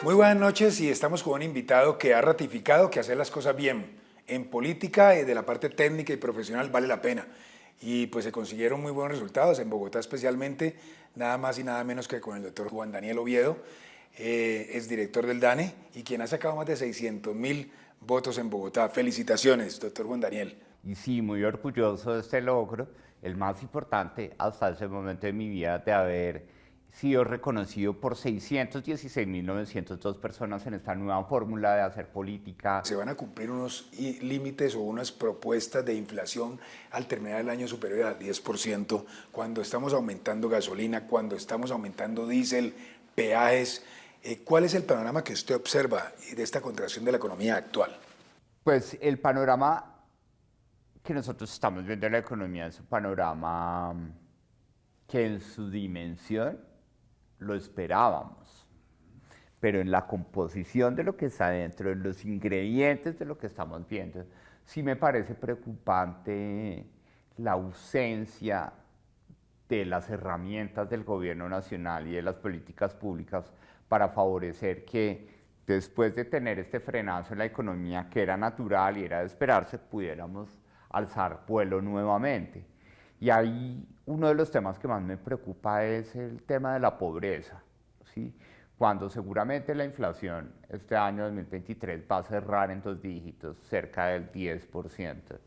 Muy buenas noches y estamos con un invitado que ha ratificado que hacer las cosas bien en política y de la parte técnica y profesional vale la pena. Y pues se consiguieron muy buenos resultados en Bogotá especialmente, nada más y nada menos que con el doctor Juan Daniel Oviedo, es director del DANE y quien ha sacado más de 600.000 votos en Bogotá. Felicitaciones, doctor Juan Daniel. Y sí, muy orgulloso de este logro, el más importante hasta ese momento de mi vida de haber sido reconocido por 616.902 personas en esta nueva fórmula de hacer política. Se van a cumplir unos límites o unas propuestas de inflación al terminar el año superior al 10%, cuando estamos aumentando gasolina, cuando estamos aumentando diésel, peajes. ¿Cuál es el panorama que usted observa de esta contracción de la economía actual? Pues el panorama que nosotros estamos viendo en la economía es un panorama que en su dimensión lo esperábamos, pero en la composición de lo que está dentro, en los ingredientes de lo que estamos viendo, sí me parece preocupante la ausencia de las herramientas del gobierno nacional y de las políticas públicas para favorecer que después de tener este frenazo en la economía que era natural y era de esperarse, pudiéramos alzar vuelo nuevamente. Y ahí uno de los temas que más me preocupa es el tema de la pobreza, ¿sí? Cuando seguramente la inflación este año 2023 va a cerrar en 2 dígitos, cerca del 10%,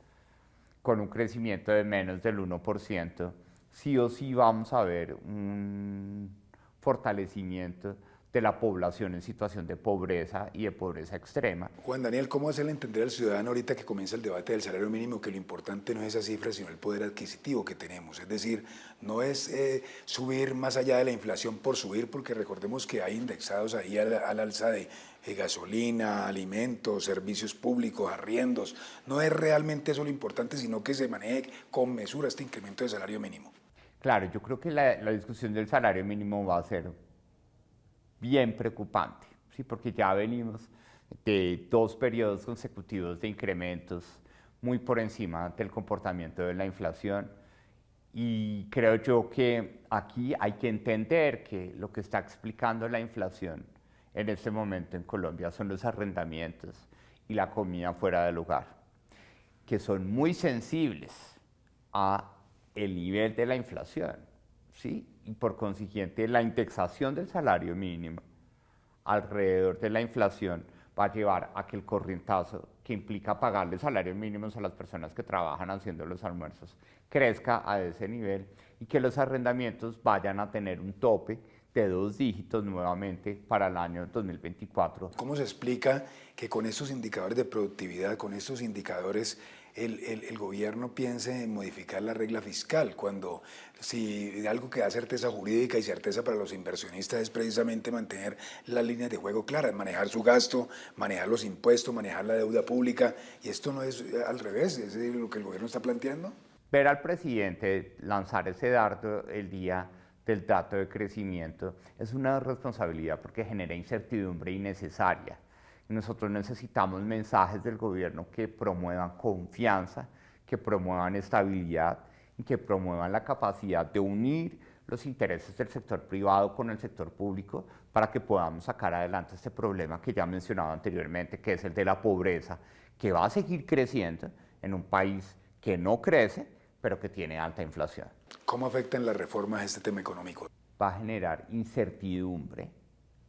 con un crecimiento de menos del 1%, sí o sí vamos a ver un fortalecimiento de la población en situación de pobreza y de pobreza extrema. Juan Daniel, ¿cómo hacerle entender al ciudadano ahorita que comienza el debate del salario mínimo que lo importante no es esa cifra, sino el poder adquisitivo que tenemos? Es decir, no es subir más allá de la inflación por subir, porque recordemos que hay indexados ahí al alza de gasolina, alimentos, servicios públicos, arriendos. No es realmente eso lo importante, sino que se maneje con mesura este incremento de salario mínimo. Claro, yo creo que la discusión del salario mínimo va a ser bien preocupante, ¿sí? Porque ya venimos de 2 periodos consecutivos de incrementos muy por encima del comportamiento de la inflación. Y creo yo que aquí hay que entender que lo que está explicando la inflación en este momento en Colombia son los arrendamientos y la comida fuera del hogar, que son muy sensibles a el nivel de la inflación, ¿sí? Y por consiguiente la indexación del salario mínimo alrededor de la inflación va a llevar a que el corrientazo que implica pagarle salarios mínimos a las personas que trabajan haciendo los almuerzos crezca a ese nivel y que los arrendamientos vayan a tener un tope de 2 dígitos nuevamente para el año 2024. ¿Cómo se explica que con estos indicadores de productividad, con estos indicadores, el gobierno piense en modificar la regla fiscal, cuando si algo que da certeza jurídica y certeza para los inversionistas es precisamente mantener las líneas de juego claras, manejar su gasto, manejar los impuestos, manejar la deuda pública, y esto no es al revés, es lo que el gobierno está planteando? Ver al presidente lanzar ese dardo el día del dato de crecimiento es una responsabilidad porque genera incertidumbre innecesaria. Nosotros necesitamos mensajes del gobierno que promuevan confianza, que promuevan estabilidad y que promuevan la capacidad de unir los intereses del sector privado con el sector público para que podamos sacar adelante este problema que ya mencionaba anteriormente, que es el de la pobreza, que va a seguir creciendo en un país que no crece, pero que tiene alta inflación. ¿Cómo afectan las reformas a este tema económico? Va a generar incertidumbre,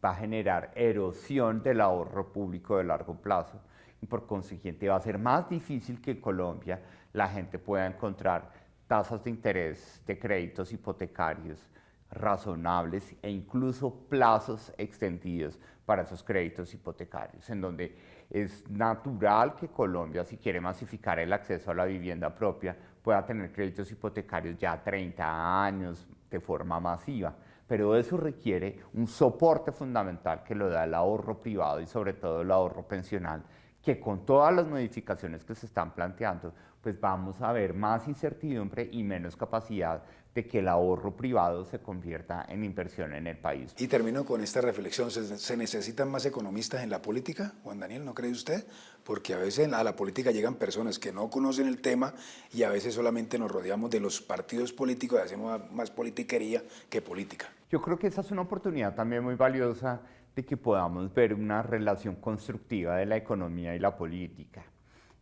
va a generar erosión del ahorro público de largo plazo y por consiguiente va a ser más difícil que en Colombia la gente pueda encontrar tasas de interés de créditos hipotecarios razonables e incluso plazos extendidos para esos créditos hipotecarios, en donde es natural que Colombia, si quiere masificar el acceso a la vivienda propia, pueda tener créditos hipotecarios ya a 30 años de forma masiva. Pero eso requiere un soporte fundamental que lo da el ahorro privado y sobre todo el ahorro pensional, que con todas las modificaciones que se están planteando, pues vamos a ver más incertidumbre y menos capacidad de que el ahorro privado se convierta en inversión en el país. Y termino con esta reflexión, ¿se necesitan más economistas en la política, Juan Daniel, no cree usted? Porque a veces a la política llegan personas que no conocen el tema y a veces solamente nos rodeamos de los partidos políticos y hacemos más politiquería que política. Yo creo que esa es una oportunidad también muy valiosa de que podamos ver una relación constructiva de la economía y la política,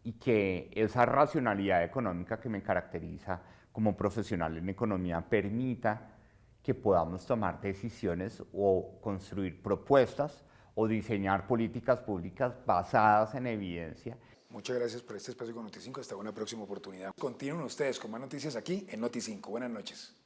y que esa racionalidad económica que me caracteriza como profesional en economía permita que podamos tomar decisiones o construir propuestas o diseñar políticas públicas basadas en evidencia. Muchas gracias por este espacio con Noti5. Hasta una próxima oportunidad. Continúen ustedes con más noticias aquí en Noti5. Buenas noches.